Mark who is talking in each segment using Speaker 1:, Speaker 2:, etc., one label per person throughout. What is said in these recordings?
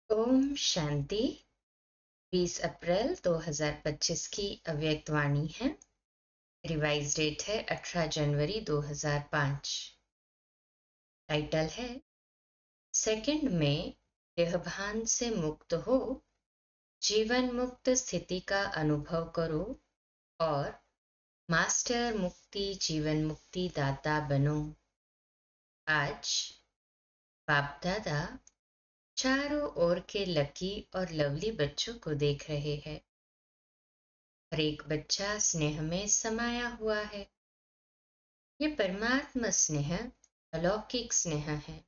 Speaker 1: ओम शांति। 20 अप्रैल 2025 की अव्यक्त वाणी है। रिवाइज डेट है 18 जनवरी 2005। टाइटल है सेकंड में देहभान से मुक्त हो, जीवन मुक्त स्थिति का अनुभव करो और मास्टर मुक्ति जीवन मुक्ति दाता बनो। आज बाप दादा चारों ओर के लकी और लवली बच्चों को देख रहे हैं। हर एक बच्चा स्नेह में समाया हुआ है। ये परमात्मा स्नेह अलौकिक स्नेह है।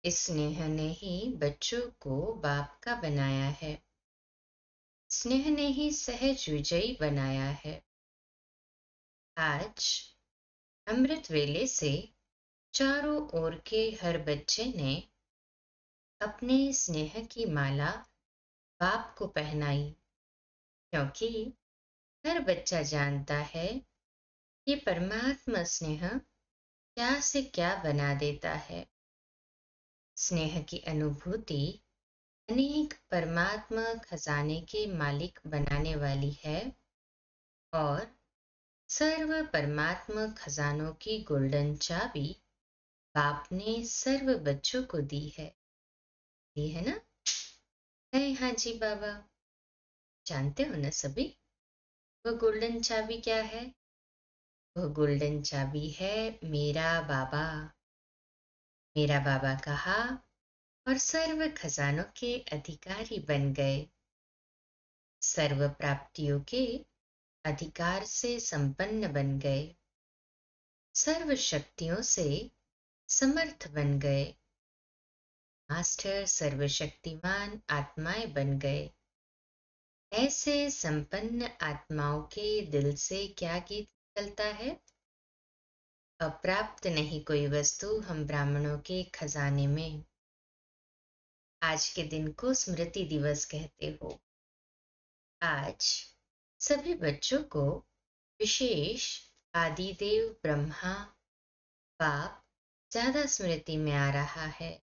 Speaker 1: इस स्नेह ने ही बच्चों को बाप का बनाया है। स्नेह ने ही सहज विजयी बनाया है। आज अमृत वेले से चारों ओर के हर बच्चे ने अपने स्नेह की माला बाप को पहनाई, क्योंकि हर बच्चा जानता है कि परमात्मा स्नेह क्या से क्या बना देता है। स्नेह की अनुभूति अनेक परमात्मा खजाने के मालिक बनाने वाली है और सर्व परमात्मा खजानों की गोल्डन चाबी बाप ने सर्व बच्चों को दी है ना। है हाँ जी बाबा। जानते हो ना सभी, वो गोल्डन चाबी क्या है? वो गोल्डन चाबी है मेरा बाबा। मेरा बाबा कहा और सर्व खजानों के अधिकारी बन गए। सर्व प्राप्तियों के अधिकार से संपन्न बन गए। सर्व शक्तियों से समर्थ बन गए। मास्टर सर्वशक्तिमान आत्माएं बन गए। ऐसे संपन्न आत्माओं के दिल से क्या गीत निकलता है? अप्राप्त नहीं कोई वस्तु हम ब्राह्मणों के खजाने में। आज के दिन को स्मृति दिवस कहते हो। आज सभी बच्चों को विशेष आदिदेव ब्रह्मा बाप ज्यादा स्मृति में आ रहा है।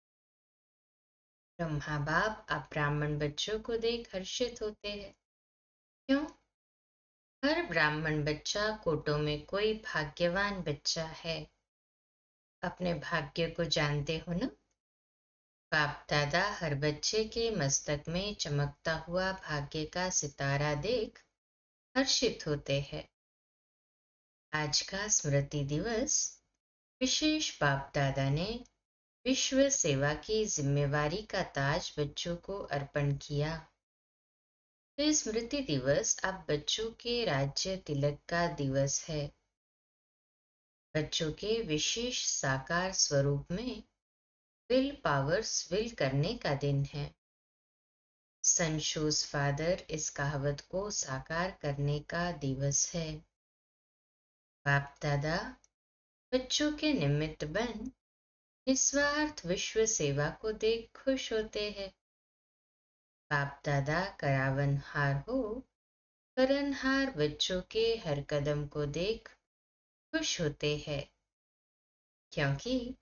Speaker 1: ब्रह्मा बाप आप ब्राह्मण बच्चों को देख हर्षित होते हैं। क्यों? हर ब्राह्मण बच्चा कोटों में कोई भाग्यवान बच्चा है। अपने भाग्य को जानते हो ना? बाप दादा हर बच्चे के मस्तक में चमकता हुआ भाग्य का सितारा देख हर्षित होते हैं। आज का स्मृति दिवस विशेष बाप दादा ने विश्व सेवा की जिम्मेवारी का ताज बच्चों को अर्पण किया। तो ये स्मृति दिवस आप बच्चों के राज्य तिलक का दिवस है। बच्चों के विशेष साकार स्वरूप में विल पावर्स विल करने का दिन है। सन शोज फादर इस कहावत को साकार करने का दिवस है। बाप दादा बच्चों के निमित्त बन निस्वार्थ विश्व सेवा को देख खुश होते हैं। बाप दादा करावनहार हो, करनहार बच्चों के हर कदम को देख खुश होते हैं, क्योंकि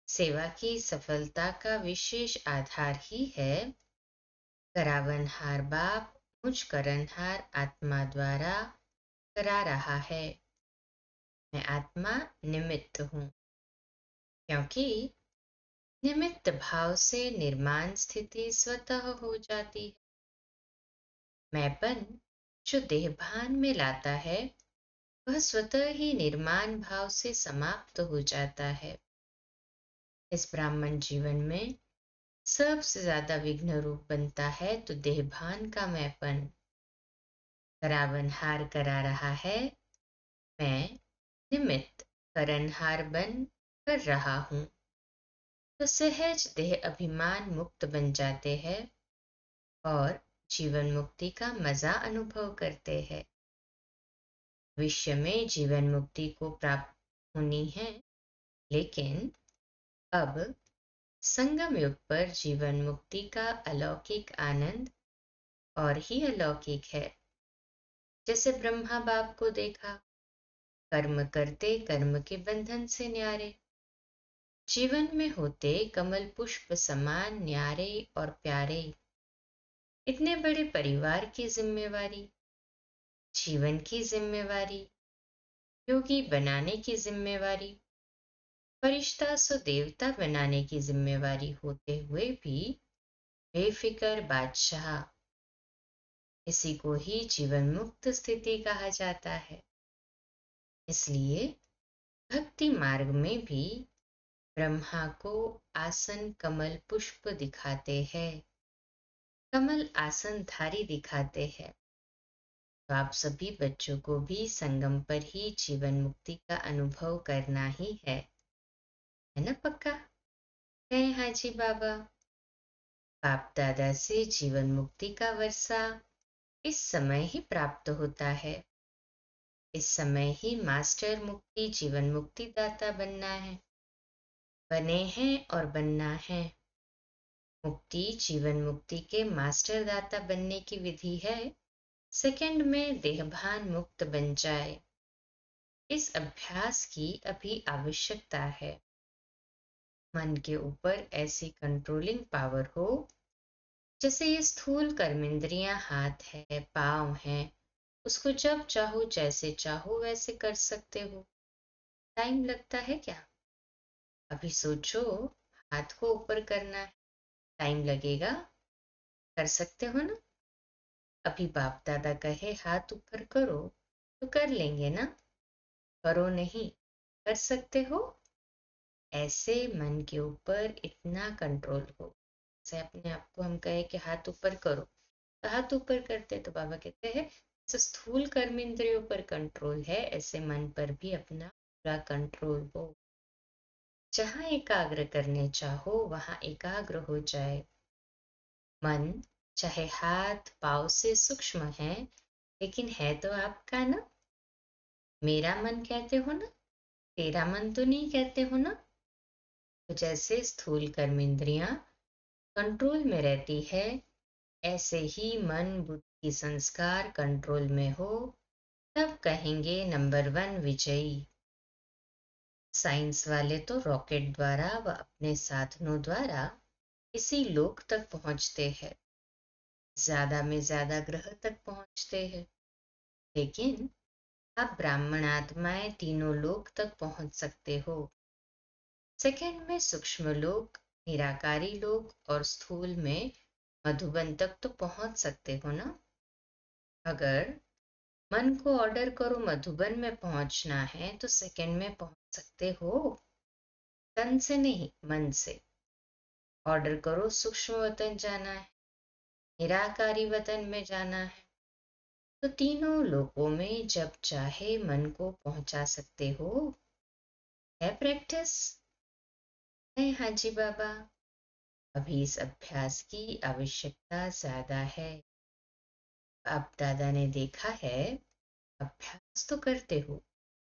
Speaker 1: सेवा की सफलता का विशेष आधार ही है करावनहार बाप मुझ करनहार आत्मा द्वारा करा रहा है। मैं आत्मा निमित्त हूँ, क्योंकि निमित्त भाव से निर्माण स्थिति स्वतः हो जाती है। मैंपन जो देहभान में लाता है वह स्वतः ही निर्माण भाव से समाप्त हो जाता है। इस ब्राह्मण जीवन में सबसे ज्यादा विघ्न रूप बनता है तो देहभान का मैंपन। करावनहार करा रहा है, मैं निमित्त करनहार बन कर रहा हूं, तो सहज देह अभिमान मुक्त बन जाते हैं और जीवन मुक्ति का मजा अनुभव करते हैं। भविष्य में जीवन मुक्ति को प्राप्त होनी है, लेकिन अब संगम युग पर जीवन मुक्ति का अलौकिक आनंद और ही अलौकिक है। जैसे ब्रह्मा बाप को देखा, कर्म करते कर्म के बंधन से न्यारे। जीवन में होते कमल पुष्प समान न्यारे और प्यारे, इतने बड़े परिवार की जिम्मेवारी, जीवन की जिम्मेवारी, योगी बनाने की जिम्मेवारी, फरिश्ता सो देवता बनाने की जिम्मेवारी होते हुए भी बेफिक्र बादशाह, इसी को ही जीवन मुक्त स्थिति कहा जाता है। इसलिए भक्ति मार्ग में भी ब्रह्मा को आसन कमल पुष्प दिखाते हैं, कमल आसनधारी दिखाते हैं। तो आप सभी बच्चों को भी संगम पर ही जीवन मुक्ति का अनुभव करना ही है ना पक्का? जय हाजी बाबा। बाप दादा से जीवन मुक्ति का वर्षा इस समय ही प्राप्त होता है। इस समय ही मास्टर मुक्ति जीवन मुक्ति दाता बनना है, बने हैं और बनना है। मुक्ति जीवन मुक्ति के मास्टर दाता बनने की विधि है, सेकंड में देहभान मुक्त बन जाए। इस अभ्यास की अभी आवश्यकता है। मन के ऊपर ऐसी कंट्रोलिंग पावर हो जैसे ये स्थूल कर्मेंद्रियां हाथ है, पांव है, उसको जब चाहो जैसे चाहो वैसे कर सकते हो। टाइम लगता है क्या? अभी सोचो, हाथ को ऊपर करना है, टाइम लगेगा? कर सकते हो ना? अभी बाप दादा कहे हाथ ऊपर करो तो कर लेंगे ना? करो नहीं, कर सकते हो? ऐसे मन के ऊपर इतना कंट्रोल हो, जैसे अपने आप को हम कहे कि हाथ ऊपर करो तो हाथ ऊपर करते, तो बाबा कहते हैं जैसे स्थूल कर्म इंद्रियों पर कंट्रोल है, ऐसे मन पर भी अपना पूरा कंट्रोल हो। जहां एकाग्र करने चाहो वहां एकाग्र हो जाए। मन चाहे हाथ पाँव से सूक्ष्म है, लेकिन है तो आपका ना। मेरा मन कहते हो ना, तेरा मन तो नहीं कहते हो ना। तो जैसे स्थूल कर्म इंद्रियां कंट्रोल में रहती है, ऐसे ही मन बुद्धि संस्कार कंट्रोल में हो, तब कहेंगे नंबर वन विजयी। साइंस वाले तो रॉकेट द्वारा व अपने साधनों द्वारा इसी लोक तक पहुंचते हैं, ज्यादा में ज्यादा ग्रह तक पहुंचते हैं, लेकिन आप ब्राह्मण आत्माएं तीनों लोक तक पहुंच सकते हो। सेकंड में सूक्ष्म लोक, निराकारी लोक और स्थूल में मधुबन तक तो पहुंच सकते हो ना। अगर मन को ऑर्डर करो मधुबन में पहुंचना है तो सेकंड में पहुंच सकते हो। तन से नहीं, मन से ऑर्डर करो सूक्ष्म वतन जाना है, निराकारी वतन में जाना है, तो तीनों लोकों में जब चाहे मन को पहुंचा सकते हो। है प्रैक्टिस? है हाजी बाबा। अभी इस अभ्यास की आवश्यकता ज्यादा है। अब दादा ने देखा है, अभ्यास तो करते हो,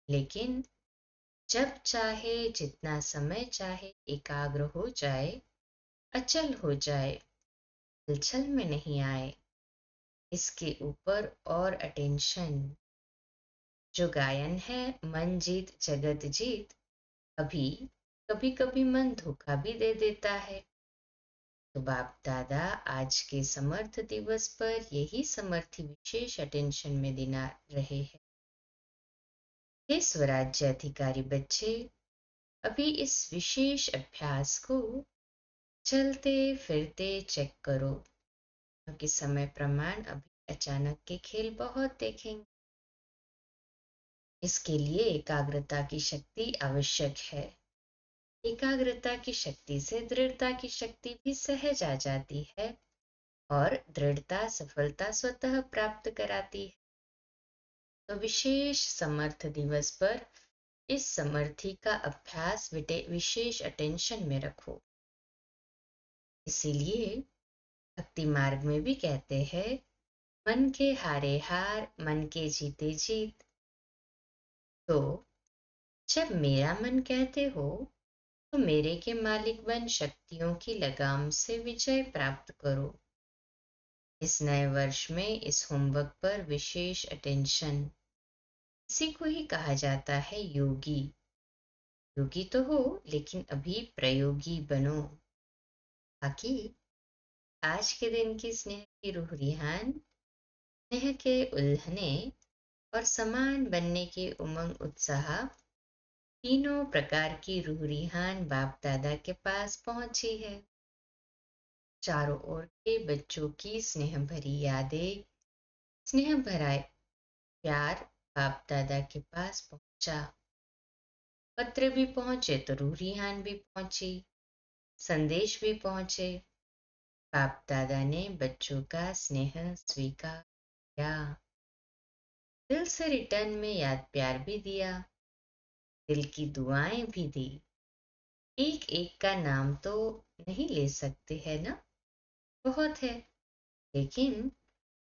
Speaker 1: लेकिन जब चाहे जितना समय चाहे एकाग्र हो जाए, अचल हो जाए, हलचल में नहीं आए, इसके ऊपर और अटेंशन। जो गायन है मन जीत जगत जीत, अभी कभी कभी मन धोखा भी दे देता है। तो बाप दादा आज के समर्थ दिवस पर यही समर्थी विशेष अटेंशन में देना रहे हैं। हे स्वराज्य अधिकारी बच्चे, अभी इस विशेष अभ्यास को चलते फिरते चेक करो, क्योंकि समय प्रमाण अभी अचानक के खेल बहुत देखेंगे। इसके लिए एकाग्रता की शक्ति आवश्यक है। एकाग्रता की शक्ति से दृढ़ता की शक्ति भी सहज आ जाती है और दृढ़ता सफलता स्वतः प्राप्त कराती है। तो विशेष समर्थ दिवस पर इस समर्थी का अभ्यास विशेष अटेंशन में रखो। इसीलिए भक्ति मार्ग में भी कहते हैं, मन के हारे हार मन के जीते जीत। तो जब मेरा मन कहते हो तो मेरे के मालिक बन शक्तियों की लगाम से विजय प्राप्त करो। इस नए वर्ष में इस होमवर्क पर विशेष अटेंशन। इसी को ही कहा जाता है योगी। योगी तो हो लेकिन अभी प्रयोगी बनो, ताकि आज के दिन की स्नेह की रूह रिहान, स्नेह के उल्हने और समान बनने के उमंग उत्साह, तीनों प्रकार की रूह रिहान बाप दादा के पास पहुंची है। चारों ओर के बच्चों की स्नेह भरी यादें, स्नेह भरा प्यार बाप दादा के पास पहुंचा। पत्र भी पहुंचे तो रूह रिहान भी पहुंची, संदेश भी पहुंचे। बाप दादा ने बच्चों का स्नेह स्वीकार किया, दिल से रिटर्न में याद प्यार भी दिया, दिल की दुआएं भी दी। एक एक का नाम तो नहीं ले सकते है ना, बहुत है, लेकिन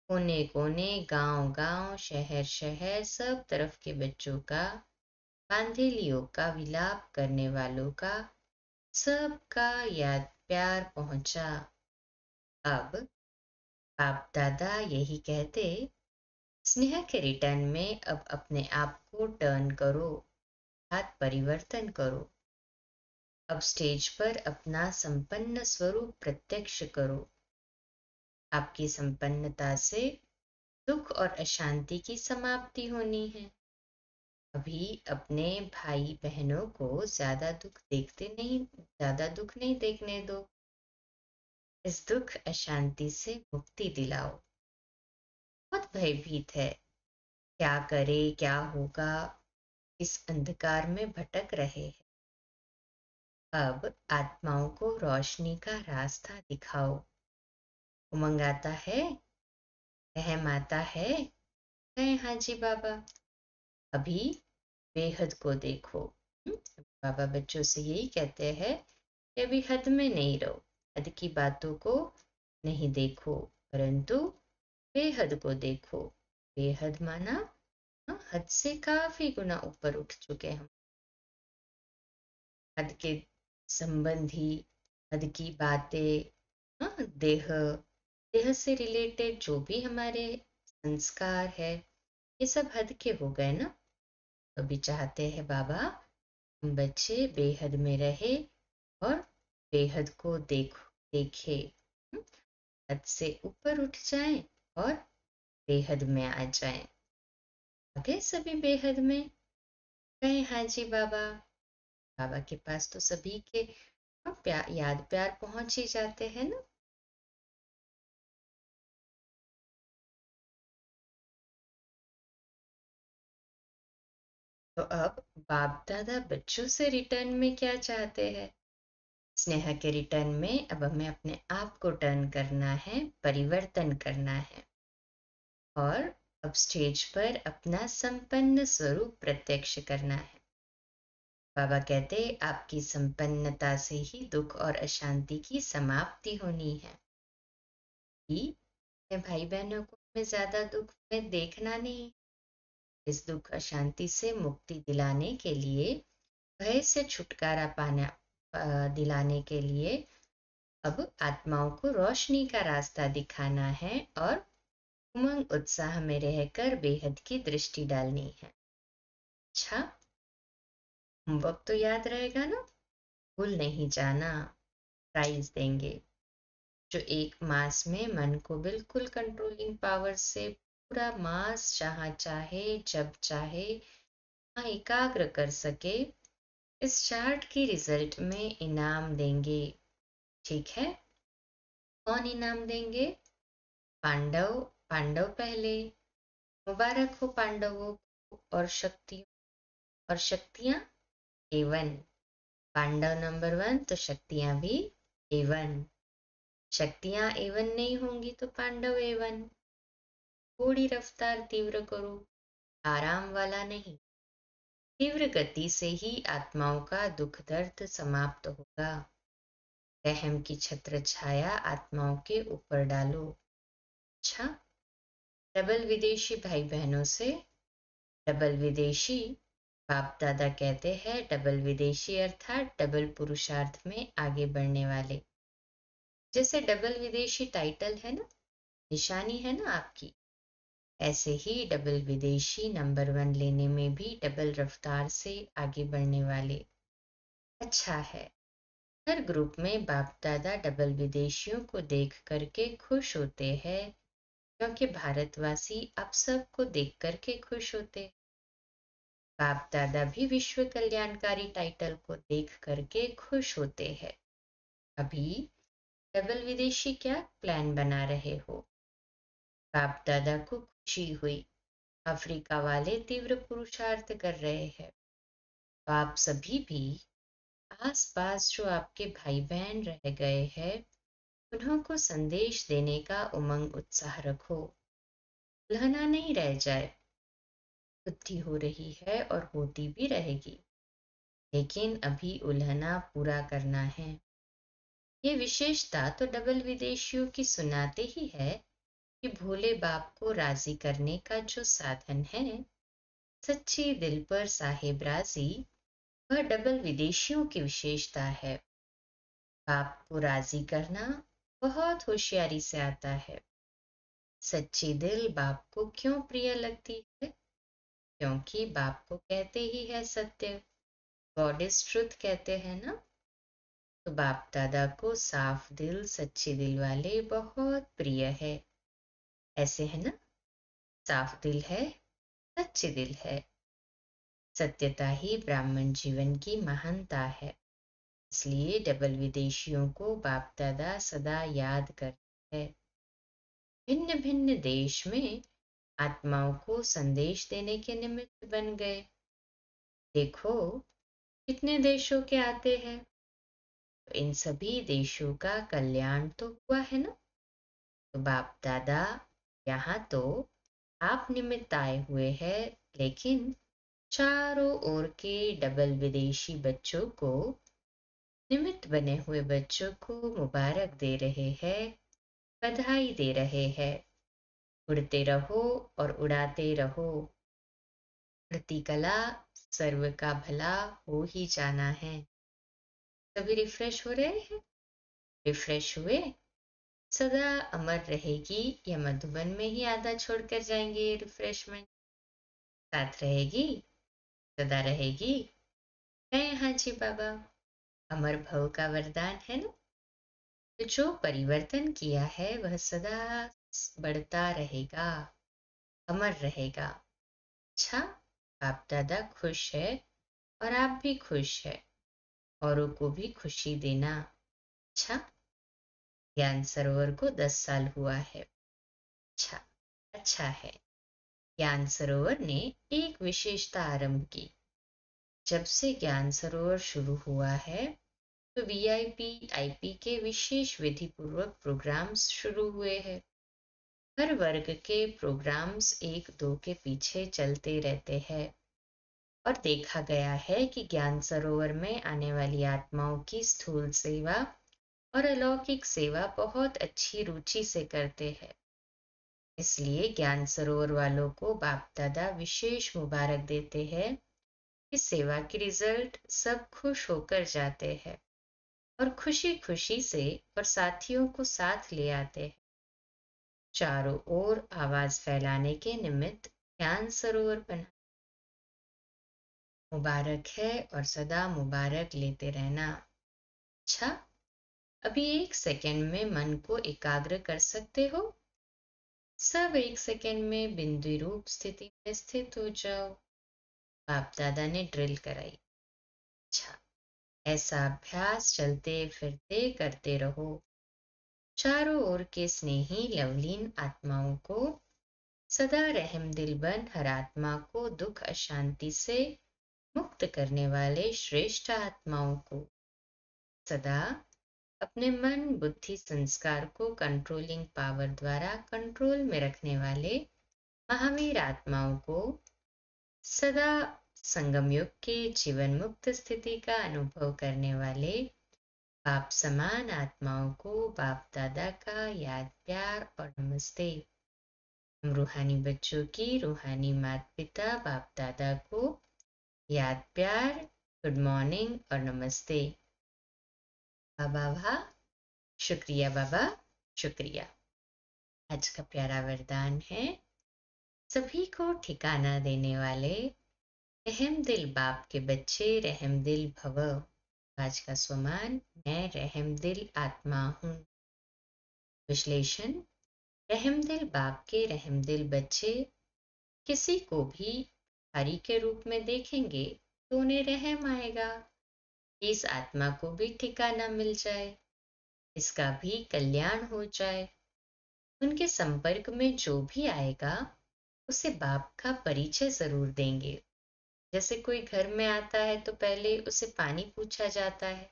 Speaker 1: कोने कोने, गांव गांव, शहर शहर, सब तरफ के बच्चों का, बांधेलियों का, विलाप करने वालों का, सबका याद प्यार पहुंचा। अब बाप दादा यही कहते, स्नेह के रिटर्न में अब अपने आप को टर्न करो, हाथ परिवर्तन करो। अब स्टेज पर अपना संपन्न स्वरूप प्रत्यक्ष करो। आपकी संपन्नता से दुख और अशांति की समाप्ति होनी है। अभी अपने भाई बहनों को ज्यादा दुख नहीं देखने दो। इस दुख अशांति से मुक्ति दिलाओ। बहुत भयभीत है, क्या करे क्या होगा, इस अंधकार में भटक रहे हैं। अब आत्माओं को रोशनी का रास्ता दिखाओ। उमंग आता है, रहम आता है, कहे हाँ जी बाबा। अभी बेहद को देखो। बाबा बच्चों से यही कहते हैं कि अभी हद में नहीं रहो, हद की बातों को नहीं देखो, परंतु बेहद को देखो। बेहद माना हद से काफी गुना ऊपर उठ चुके हम। हद के संबंधी, हद की बातें, देह, देह से रिलेटेड जो भी हमारे संस्कार है, ये सब हद के हो गए ना। अभी चाहते हैं बाबा हम बच्चे बेहद में रहे और बेहद को देखे, हद से ऊपर उठ जाएं और बेहद में आ जाएं। आगे सभी बेहद में कहें हाँ जी बाबा। बाबा के पास तो सभी के याद प्यार पहुंच ही जाते हैं ना। तो अब बाप दादा बच्चों से रिटर्न में क्या चाहते हैं? स्नेह के रिटर्न में अब हमें अपने आप को टर्न करना है, परिवर्तन करना है और अब स्टेज पर अपना संपन्न स्वरूप प्रत्यक्ष करना है। बाबा कहते आपकी संपन्नता से ही दुख और अशांति की समाप्ति होनी है। भाई बहनों को हमें ज्यादा दुख में देखना नहीं। इस दुख अशांति से मुक्ति दिलाने के लिए, भय से छुटकारा पाना दिलाने के लिए अब आत्माओं को रोशनी का रास्ता दिखाना है और उमंग उत्साह में रहकर बेहद की दृष्टि डालनी है। अच्छा, होमवर्क तो याद रहेगा ना, भूल नहीं जाना। प्राइज देंगे जो एक मास में मन को बिल्कुल कंट्रोलिंग पावर से पूरा मास जहाँ चाहे जब चाहे वहाँ एकाग्र कर सके, इस चार्ट की रिजल्ट में इनाम देंगे। ठीक है, कौन इनाम देंगे? पांडव। पांडव पहले, मुबारक हो पांडवों को और शक्तियां A1। पांडव नंबर 1 तो शक्तियां भी A1। शक्तियां A1 नहीं होंगी तो पांडव A1। थोड़ी रफ्तार तीव्र करो, आराम वाला नहीं। तीव्र गति से ही आत्माओं का दुख दर्द समाप्त होगा। रहम की छत्र छाया आत्माओं के ऊपर डालो। अच्छा, डबल विदेशी भाई बहनों से, डबल विदेशी बाप दादा कहते हैं डबल विदेशी अर्थात डबल पुरुषार्थ में आगे बढ़ने वाले। जैसे डबल विदेशी टाइटल है ना, निशानी है ना आपकी, ऐसे ही डबल विदेशी नंबर 1 लेने में भी डबल रफ्तार से आगे बढ़ने वाले। अच्छा है। हर ग्रुप में बाप दादा डबल विदेशियों को देख करके खुश होते हैं, क्योंकि भारतवासी आप सबको देख करके खुश होते हैं। बाप दादा भी विश्व कल्याणकारी टाइटल को देख करके खुश होते हैं। अभी डबल विदेशी क्या प्लान बना रहे हो? बाप दादा को खुशी हुई। अफ्रीका वाले तीव्र पुरुषार्थ कर रहे हैं। तो आप सभी भी आस पास जो आपके भाई बहन रह गए हैं, उन्हों को संदेश देने का उमंग उत्साह रखो। उल्हना नहीं रह जाए। बुद्धि हो रही है और होती भी रहेगी, लेकिन अभी उल्हना पूरा करना है। ये विशेषता तो डबल विदेशियों की सुनाते ही है कि भोले बाप को राजी करने का जो साधन है, सच्ची दिल पर साहेब राजी, वह डबल विदेशियों की विशेषता है। बाप को राजी करना बहुत होशियारी से आता है। सच्ची दिल बाप को क्यों प्रिय लगती है? क्योंकि बाप को कहते ही है सत्य, गॉड इज ट्रुथ कहते हैं ना। तो बाप दादा को साफ दिल सच्चे दिल वाले बहुत प्रिय है। ऐसे है ना, साफ दिल है, सच्चे दिल है। सत्यता ही ब्राह्मण जीवन की महानता है। इसलिए डबल विदेशियों को बाप दादा सदा याद करते हैं। भिन्न भिन्न देश में आत्माओं को संदेश देने के निमित्त बन गए। देखो कितने देशों के आते हैं, तो इन सभी देशों का कल्याण तो हुआ है ना। तो बाप दादा यहाँ तो आप निमित्त आए हुए हैं, लेकिन चारों ओर के डबल विदेशी बच्चों को, निमित्त बने हुए बच्चों को मुबारक दे रहे हैं, बधाई दे रहे हैं। उड़ते रहो और उड़ाते रहो। उड़ती कला सर्व का भला हो ही जाना है। सभी रिफ्रेश हो रहे हैं? रिफ्रेश हुए? सदा अमर रहेगी या मधुबन में ही आधा छोड़कर जाएंगे ये रिफ्रेशमेंट? साथ रहेगी, सदा रहेगी। है हाँ जी बाबा, अमर भव का वरदान है ना। तो जो परिवर्तन किया है वह सदा बढ़ता रहेगा, अमर रहेगा। अच्छा, बाप दादा खुश है और आप भी खुश है, औरों को भी खुशी देना। अच्छा, ज्ञान सरोवर को 10 साल हुआ है। अच्छा, अच्छा है। ज्ञान सरोवर ने एक विशेषता आरंभ की। जब से ज्ञान सरोवर शुरू हुआ है, तो वीआईपी आईपी के विशेष विधि पूर्वक प्रोग्राम्स शुरू हुए हैं। हर वर्ग के प्रोग्राम्स एक दो के पीछे चलते रहते हैं, और देखा गया है कि ज्ञान सरोवर में आने वाली आत्माओं की स्थूल सेवा और अलौकिक सेवा बहुत अच्छी रुचि से करते हैं। इसलिए ज्ञान सरोवर वालों को बाप दादा विशेष मुबारक देते हैं। इस सेवा के रिजल्ट सब खुश होकर जाते हैं और खुशी खुशी से और साथियों को साथ ले आते हैं। चारों ओर आवाज फैलाने के निमित्त ज्ञान सरोवर बना। मुबारक है और सदा मुबारक लेते रहना। अच्छा, अभी एक सेकंड में मन को एकाग्र कर सकते हो? सब एक सेकंड में बिंदु रूप स्थिति में स्थित हो जाओ। बाप दादा ने ड्रिल कराई। अच्छा, ऐसा अभ्यास चलते फिरते करते रहो। चारों ओर के स्नेही लवलीन आत्माओं को सदा रहम दिल बन हर आत्मा को दुख अशांति से मुक्त करने वाले श्रेष्ठ आत्माओं को सदा अपने मन बुद्धि संस्कार को कंट्रोलिंग पावर द्वारा कंट्रोल में रखने वाले महावीर आत्माओं को सदा संगम युग के जीवन मुक्त स्थिति का अनुभव करने वाले बाप समान आत्माओं को बाप दादा का याद प्यार और नमस्ते। हम रूहानी बच्चों की रूहानी माता पिता बाप दादा को याद प्यार, गुड मॉर्निंग और नमस्ते। बाबा वाह, शुक्रिया बाबा, शुक्रिया। आज का प्यारा वरदान है, सभी को ठिकाना देने वाले रहम दिल बाप के बच्चे रहम दिल भव। आज का स्वमान, मैं रहमदिल आत्मा हूँ। विश्लेषण। रहमदिल बाप के रहमदिल बच्चे किसी को भी भिखारी के रूप में देखेंगे तो उन्हें रहम आएगा। इस आत्मा को भी ठिकाना मिल जाए, इसका भी कल्याण हो जाए। उनके संपर्क में जो भी आएगा उसे बाप का परिचय जरूर देंगे। जैसे कोई घर में आता है तो पहले उसे पानी पूछा जाता है,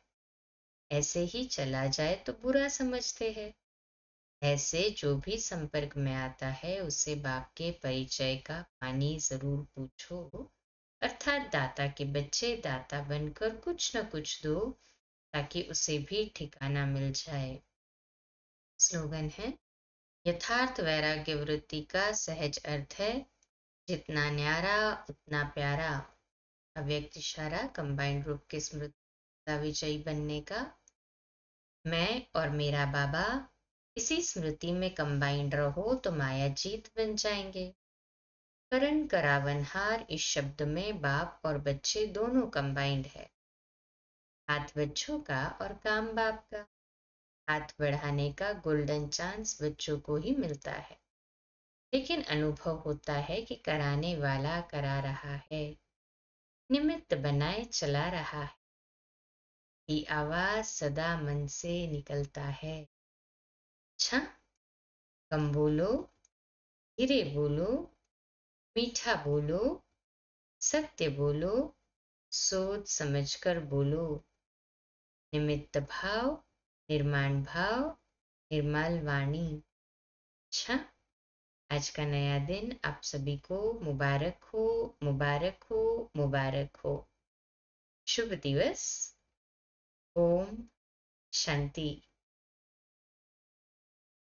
Speaker 1: ऐसे ही चला जाए तो बुरा समझते हैं। ऐसे जो भी संपर्क में आता है उसे बाप के परिचय का पानी जरूर पूछो, अर्थात दाता के बच्चे दाता बनकर कुछ न कुछ दो ताकि उसे भी ठिकाना मिल जाए। स्लोगन है, यथार्थ वैराग्य वृत्ति का सहज अर्थ है, जितना न्यारा उतना प्यारा। अव्यक्त इशारा कंबाइंड रूप के स्मृति का विजयी बनने का। मैं और मेरा बाबा इसी स्मृति में कंबाइंड रहो तो माया जीत बन जाएंगे। करण करावनहार इस शब्द में बाप और बच्चे दोनों कंबाइंड है। हाथ बच्चों का और काम बाप का। हाथ बढ़ाने का गोल्डन चांस बच्चों को ही मिलता है, लेकिन अनुभव होता है कि कराने वाला करा रहा है, निमित्त बनाए चला रहा है। ये आवाज सदा मन से निकलता है। अच्छा, कम बोलो, धीरे बोलो, मीठा बोलो, सत्य बोलो, सोच समझकर बोलो। निमित्त भाव, निर्माण भाव, निर्मल वाणी। अच्छा, आज का नया दिन आप सभी को मुबारक हो, मुबारक हो, मुबारक हो। शुभ दिवस। ओम शांति।